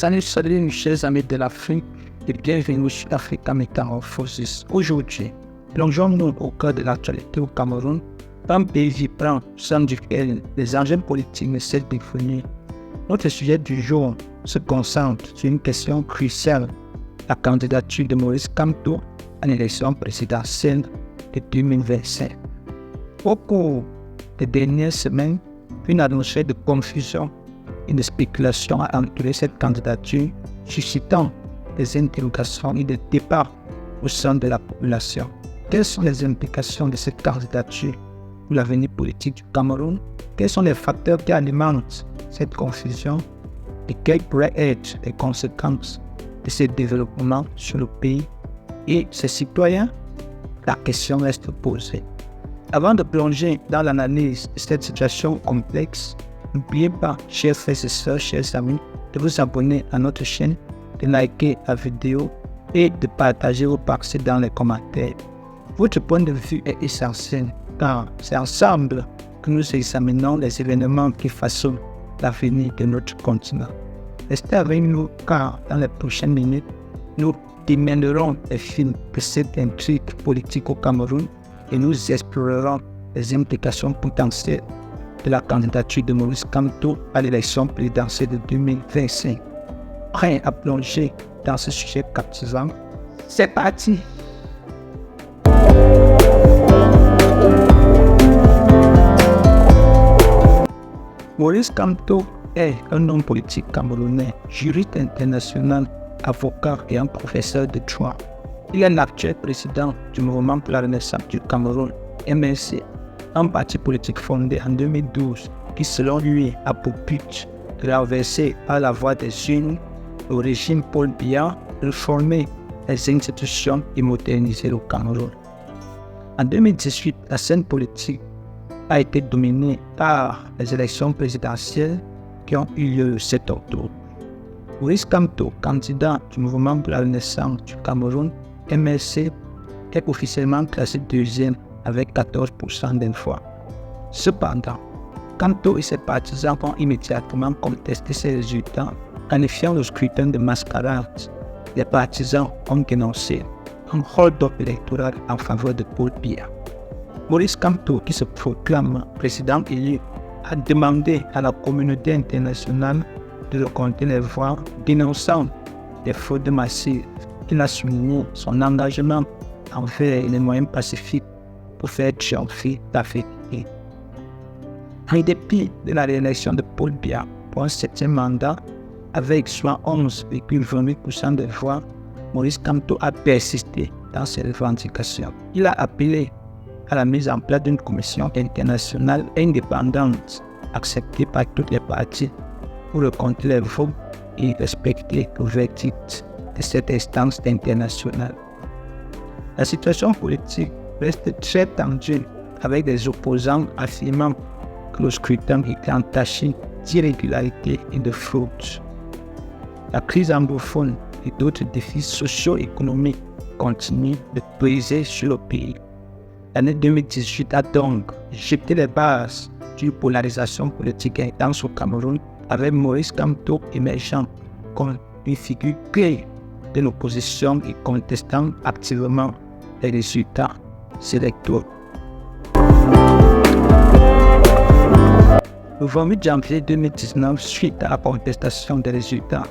Salut, chers amis de l'Afrique et bienvenue sur Africa Métamorphosis. Aujourd'hui, plongeons-nous au cœur de l'actualité au Cameroun, un pays vibrant, sein duquel les enjeux politiques ne cessent d'évoluer. Notre sujet du jour se concentre sur une question cruciale, la candidature de Maurice Kamto à l'élection présidentielle de 2025. Au cours des dernières semaines, une atmosphère de confusion et de spéculation a entouré cette candidature, suscitant des interrogations et des débats au sein de la population. Quelles sont les implications de cette candidature pour l'avenir politique du Cameroun? Quels sont les facteurs qui alimentent cette confusion et quelles pourraient être les conséquences de ce développement sur le pays et ses citoyens? La question reste posée. Avant de plonger dans l'analyse de cette situation complexe, n'oubliez pas, chers frères et sœurs, chers amis, de vous abonner à notre chaîne, de liker la vidéo et de partager vos pensées dans les commentaires. Votre point de vue est essentiel car c'est ensemble que nous examinons les événements qui façonnent l'avenir de notre continent. Restez avec nous car dans les prochaines minutes, nous démêlerons les fils de cette intrigue politique au Cameroun et nous explorerons les implications potentielles de la candidature de Maurice Kamto à l'élection présidentielle de 2025. Prêt à plonger dans ce sujet captivant? C'est parti! Maurice Kamto est un homme politique camerounais, juriste international, avocat et un professeur de droit. Il est l'actuel président du Mouvement pour la Renaissance du Cameroun, MRC, un parti politique fondé en 2012 qui, selon lui, a pour but de renverser par la voie des urnes le régime Paul Biya, réformer les institutions et moderniser le Cameroun. En 2018, la scène politique a été dominée par les élections présidentielles qui ont eu lieu le 7 octobre. Maurice Kamto, candidat du Mouvement pour la Renaissance du Cameroun, MRC, est officiellement classé deuxième avec 14% des voix. Cependant, Kamto et ses partisans ont immédiatement contesté ces résultats, qualifiant le scrutin de mascarade. Les partisans ont dénoncé un hold-up électoral en faveur de Paul Biya. Maurice Kamto, qui se proclame président élu, a demandé à la communauté internationale de recompter les voix, dénonçant des fraudes massives. Il a souligné son engagement envers les moyens pacifiques pour faire triompher la vérité. En dépit de la réélection de Paul Biya pour un 7e mandat, avec 71,28% des voix, Maurice Kamto a persisté dans ses revendications. Il a appelé à la mise en place d'une commission internationale indépendante acceptée par toutes les parties pour recompter les votes et respecter le verdict de cette instance internationale. La situation politique reste très tendue avec des opposants affirmant que le scrutin est entaché d'irrégularités et de fraude. La crise anglophone et d'autres défis socio-économiques continuent de peser sur le pays. L'année 2018 a donc jeté les bases d'une polarisation politique intense au Cameroun avec Maurice Kamto émergeant comme une figure clé de l'opposition et contestant activement les résultats électoraux. Le 28 janvier 2019, suite à la contestation des résultats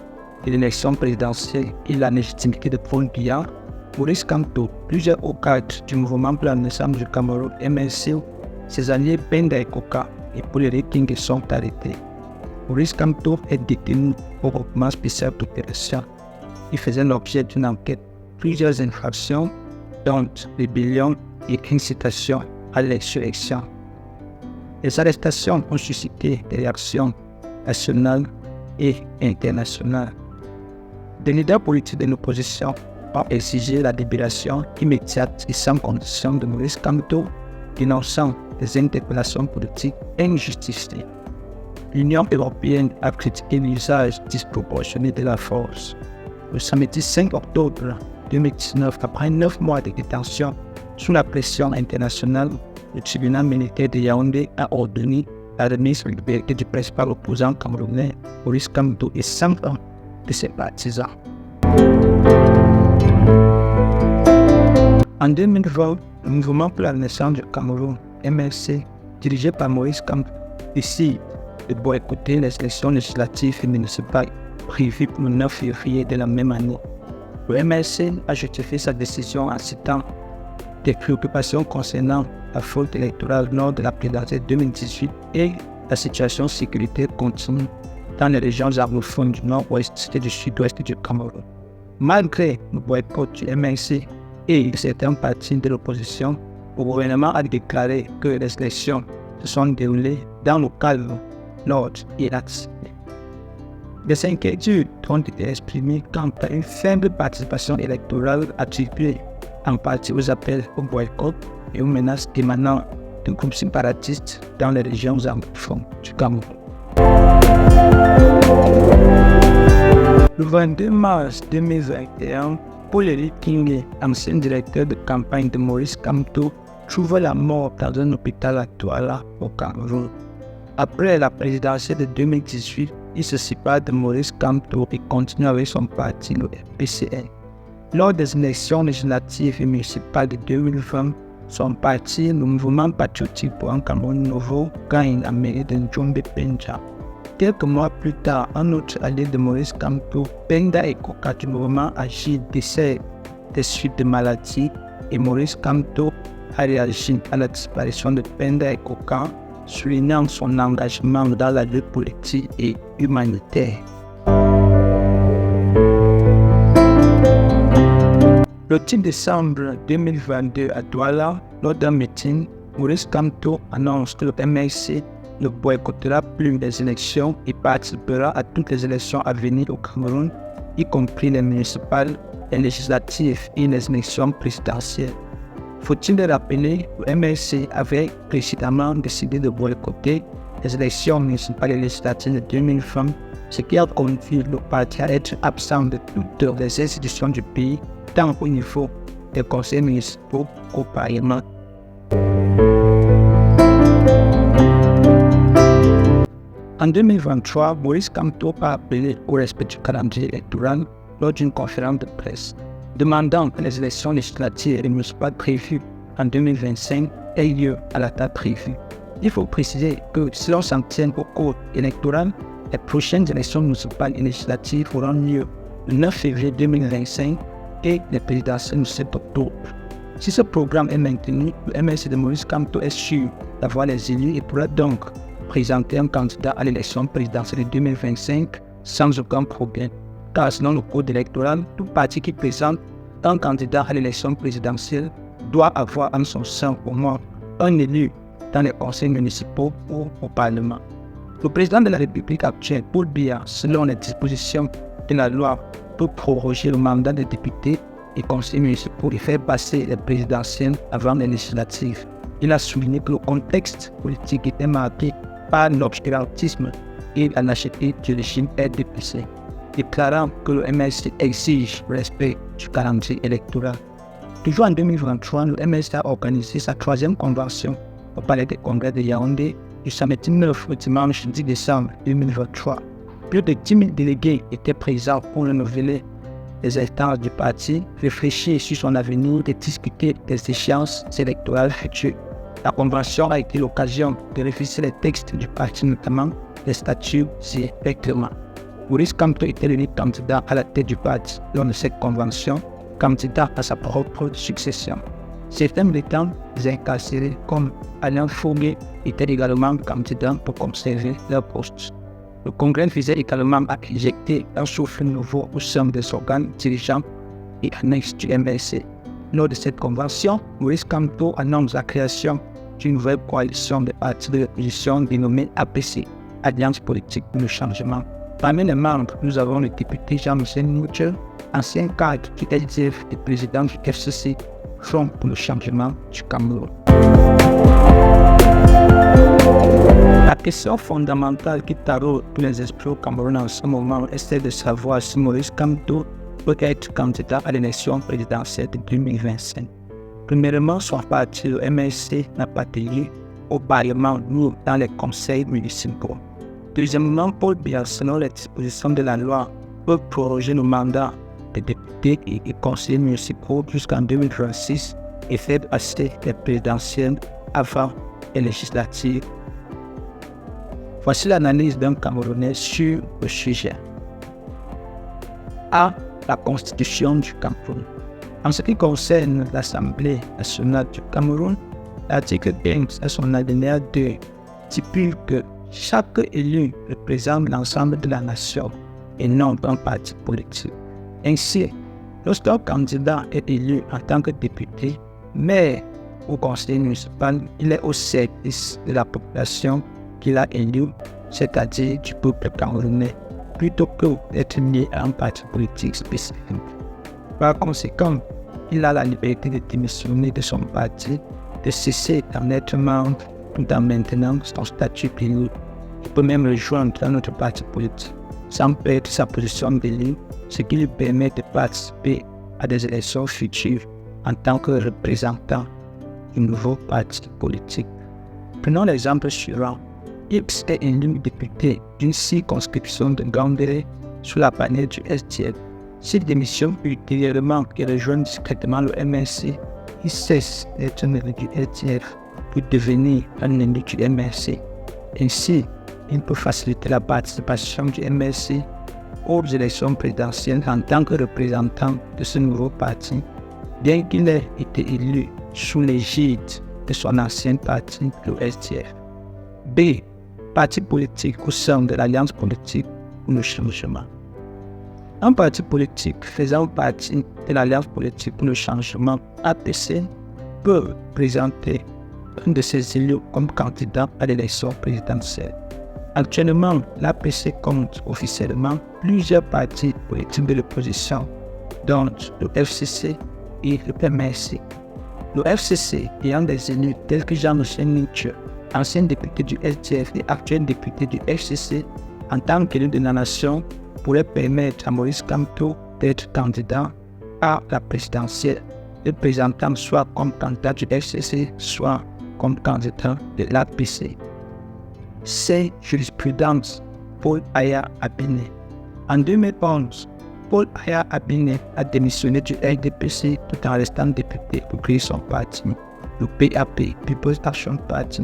de l'élection présidentielle et la légitimité de Paul Biya, Maurice Kamto, plusieurs hauts cadres du Mouvement pour la Renaissance du Cameroun, MRC, ses alliés Benda et Koka et Paul King sont arrêtés. Maurice Kamto est détenu au groupement spécial d'opération. Il faisait l'objet d'une enquête, plusieurs infractions, dont rébellion et incitation à l'insurrection. Les arrestations ont suscité des réactions nationales et internationales. Des leaders politiques de l'opposition ont exigé la libération immédiate et sans condition de Maurice Kamto, dénonçant des interpellations politiques injustifiées. L'Union européenne a critiqué l'usage disproportionné de la force. Le samedi 5 octobre 2019, après 9 mois de détention sous la pression internationale, le tribunal militaire de Yaoundé a ordonné la remise en liberté du principal opposant camerounais, Maurice Kamto, et 100 ans de ses partisans. En 2020, le Mouvement pour la Renaissance du Cameroun, MRC, dirigé par Maurice Kamto, décide de boycotter les élections législatives et municipales prévues pour le 9 février de la même année. Le MRC a justifié sa décision en citant des préoccupations concernant la fraude électorale lors de la présidentielle 2018 et la situation sécuritaire continue dans les régions arabophones du nord-ouest et du sud-ouest du Cameroun. Malgré le boycott du MRC et de certains partis de l'opposition, le gouvernement a déclaré que les élections se sont déroulées dans le calme, l'ordre et la discipline. Des inquiétudes ont été exprimées quant à une faible participation électorale attribuée en partie aux appels au boycott et aux menaces émanant de groupes séparatistes dans les régions arabophones du Cameroun. Le 22 mars 2021, Paul-Éric Kingé, ancien directeur de campagne de Maurice Kamto, trouva la mort dans un hôpital à Douala, au Cameroun. Après la présidentielle de 2018, il se sépare de Maurice Kamto et continue avec son parti, le FPCN. Lors des élections législatives et municipales de 2020, son parti, le Mouvement patriotique pour un Cameroun nouveau, gagne la mairie de Njombe-Penja. Quelques mois plus tard, un autre allié de Maurice Kamto, Penda Ekoka du mouvement Agir, décède des suites de maladies et Maurice Kamto a réagi à la disparition de Penda Ekoka, soulignant son engagement dans la lutte politique et humanitaire. Le 10 décembre 2022 à Douala, lors d'un meeting, Maurice Kamto annonce que le MRC ne boycottera plus les élections et participera à toutes les élections à venir au Cameroun, y compris les municipales, les législatives et les élections présidentielles. Faut-il le rappeler, le MRC avait précédemment décidé de boycotter les élections municipales et législatives de 2020, ce qui a conduit le parti à être absent de toutes les institutions du pays, tant au niveau des conseils municipaux qu'au Parlement. En 2023, Maurice Kamto a appelé au respect du calendrier électoral lors d'une conférence de presse, demandant que les élections législatives et municipales prévues en 2025 aient lieu à la date prévue. Il faut préciser que si l'on s'en tient au code électoral, les prochaines élections municipales et législatives auront lieu le 9 février 2025 et les présidentielles le 7 octobre. Si ce programme est maintenu, le MRC de Maurice Kamto est sûr d'avoir les élus et pourra donc présenter un candidat à l'élection présidentielle de 2025 sans aucun problème. Car selon le code électoral, tout parti qui présente un candidat à l'élection présidentielle doit avoir en son sein au moins un élu dans les conseils municipaux ou au Parlement. Le président de la République actuelle, Paul Biya, selon les dispositions de la loi, peut proroger le mandat des députés et conseillers municipaux et faire passer les présidentielles avant les législatives. Il a souligné que le contexte politique était marqué par l'obscurantisme et la lâcheté du régime RDPC, déclarant que le MRC exige le respect du calendrier électoral. Toujours en 2023, le MRC a organisé sa 3e convention au Palais des Congrès de Yaoundé du samedi 9 au dimanche 10 décembre 2023. Plus de 10 000 délégués étaient présents pour renouveler les instances du parti, réfléchir sur son avenir et discuter des échéances électorales futures. La convention a été l'occasion de réviser les textes du parti, notamment les statuts et règlements. Maurice Kamto était l'unique candidat à la tête du parti lors de cette convention, candidat à sa propre succession. Certains militants incarcérés comme Alain Fogué étaient également candidats pour conserver leur poste. Le congrès visait également à injecter un souffle nouveau au sein des organes dirigeants et annexes du MRC. Lors de cette convention, Maurice Kamto annonce la création d'une nouvelle coalition de partis de l'opposition dénommée APC, Alliance politique pour le changement. Parmi les membres, nous avons le député Jean-Michel Mouchel, ancien cadre du LDF et président du FCC, Front pour le changement du Cameroun. La question fondamentale qui taraude tous les esprits au Cameroun en ce moment est celle de savoir si Maurice Kamto peut être candidat à l'élection présidentielle de 2025. Premièrement, son parti, le MRC, n'a pas d'élu au Parlement ni dans les conseils municipaux. Deuxièmement, Paul Biya, selon les dispositions de la loi, peut proroger le mandat des députés et conseillers municipaux jusqu'en 2026 et faire passer les présidentielles avant les législatives. Voici l'analyse d'un Camerounais sur le sujet. A. La Constitution du Cameroun. En ce qui concerne l'Assemblée nationale du Cameroun, l'article 15 à son alinéa 2 stipule que chaque élu représente l'ensemble de la nation et non un parti politique. Ainsi, lorsqu'un candidat est élu en tant que député, maire ou conseiller municipal, il est au service de la population qu'il a élu, c'est-à-dire du peuple camerounais, plutôt que d'être lié à un parti politique spécifique. Par conséquent, il a la liberté de démissionner de son parti, de cesser d'en être membre tout en maintenant son statut d'élu. Il peut même rejoindre un autre parti politique sans perdre sa position d'élu, ce qui lui permet de participer à des élections futures en tant que représentant du nouveau parti politique. Prenons l'exemple suivant. X est élu député d'une circonscription de Gandéré sous la bannière du SDF. S'il démissionne ultérieurement et rejoint discrètement le MRC, il cesse d'être un élu du SDF pour devenir un élu du MRC. Ainsi, il peut faciliter la participation du MRC aux élections présidentielles en tant que représentant de ce nouveau parti, bien qu'il ait été élu sous l'égide de son ancien parti, le SDF. B. Parti politique au sein de l'Alliance politique pour le changement. Un parti politique faisant partie de l'Alliance politique pour le changement, APC, peut présenter un de ses élus comme candidat à l'élection présidentielle. Actuellement, l'APC compte officiellement plusieurs partis politiques de l'opposition, dont le FCC et le MRC. Le FCC ayant des élus tels que Jean-Michel Nietzsche, ancien député du SDF et actuel député du FCC, en tant qu'élu de la nation, pourrait permettre à Maurice Kamto d'être candidat à la présidentielle, le présentant soit comme candidat du FCC, soit comme candidat de l'APC. C. Jurisprudence. Paul Aya Abine. En 2011, Paul Aya Abine a démissionné du RDPC tout en restant député pour créer son parti, le PAP, People's Action Party.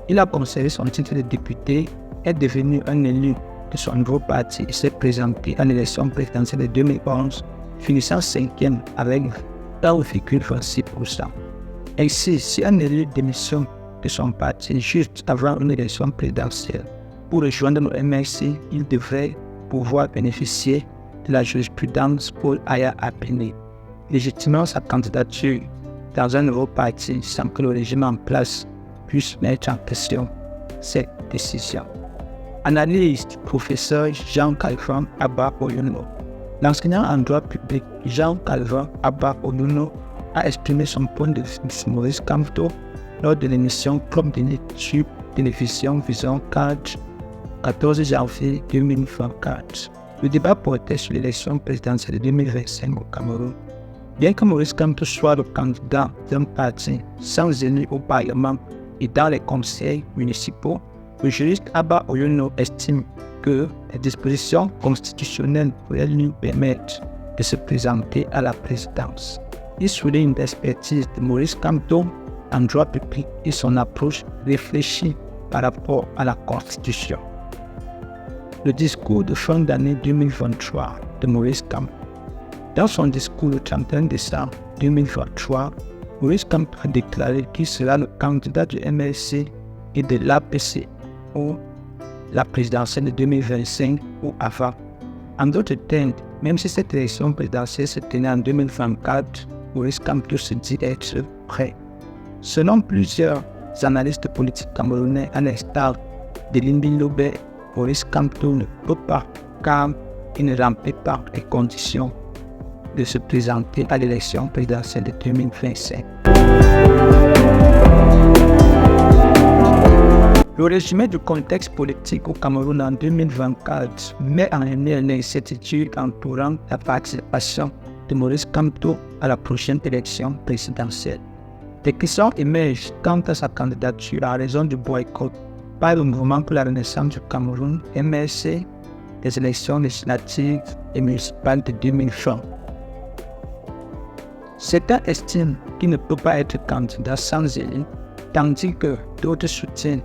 Il a conservé son titre de député, est devenu un élu de son nouveau parti et s'est présenté à l'élection présidentielle de 2011, finissant 5e avec 1,26%. Ainsi, si un élu démissionne de son parti juste avant une élection présidentielle pour rejoindre le MRC, il devrait pouvoir bénéficier de la jurisprudence Paul Aya Abine, légitimant sa candidature dans un nouveau parti sans que le régime en place puisse mettre en question cette décision. Analyse du professeur Jean-Calvin Abba Oyuno. L'enseignant en droit public Jean-Calvin Abba Oyuno a exprimé son point de vue sur Maurice Kamto lors de l'émission Club de sur télévision Vision 4, 14 janvier 2024. Le débat portait sur l'élection présidentielle de 2025 au Cameroun. Bien que Maurice Kamto soit le candidat d'un parti sans élu au Parlement et dans les conseils municipaux, le juriste Abba Oyuno estime que les dispositions constitutionnelles pourraient lui permettre de se présenter à la présidence. Il souligne l'expertise de Maurice Kamto en droit public et son approche réfléchie par rapport à la Constitution. Le discours de fin d'année 2023 de Maurice Kamto. Dans son discours le 31 décembre 2023, Maurice Kamto a déclaré qu'il sera le candidat du MRC et de l'APC pour la présidentielle de 2025 ou avant. En d'autres termes, même si cette élection présidentielle se tenait en 2024, Maurice Kamto se dit être prêt. Selon plusieurs analystes politiques camerounais, à l'instar de Lindin Lobé, Maurice Kamto ne peut pas, car il ne remplit pas les conditions de se présenter à l'élection présidentielle de 2025. Le résumé du contexte politique au Cameroun en 2024 met en lumière l'incertitude entourant la participation de Maurice Kamto à la prochaine élection présidentielle. Des questions émergent quant à sa candidature en raison du boycott par le mouvement pour la renaissance du Cameroun, MRC, des élections législatives et municipales de 2020. Certains estiment qu'il ne peut pas être candidat sans élite, tandis que d'autres soutiennent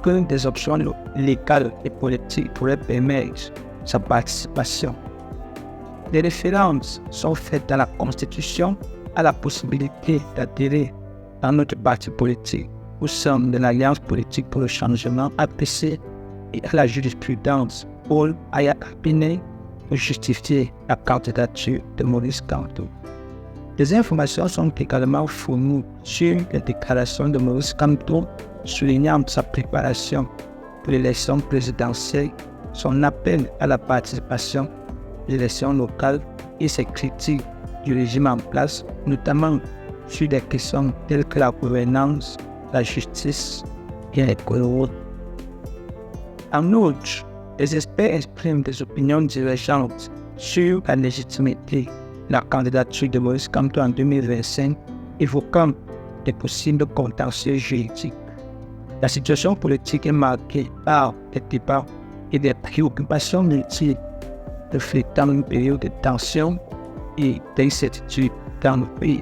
que des options légales et politiques pourraient permettre sa participation. Des références sont faites dans la Constitution à la possibilité d'adhérer à notre parti politique au sein de l'Alliance politique pour le changement APC et à la jurisprudence Paul Aya-Kapine pour justifier la candidature de Maurice Kamto. Des informations sont également fournies sur les déclarations de Maurice Kamto, soulignant sa préparation pour l'élection présidentielle, son appel à la participation à l'élection locale et ses critiques du régime en place, notamment sur des questions telles que la gouvernance, la justice et l'économie. En outre, les experts expriment des opinions divergentes sur la légitimité de la candidature de Maurice Kamto en 2025, évoquant des possibles contentieux juridiques. La situation politique est marquée par des débats et des préoccupations multiples, reflétant une période de tension et d'incertitude dans le pays.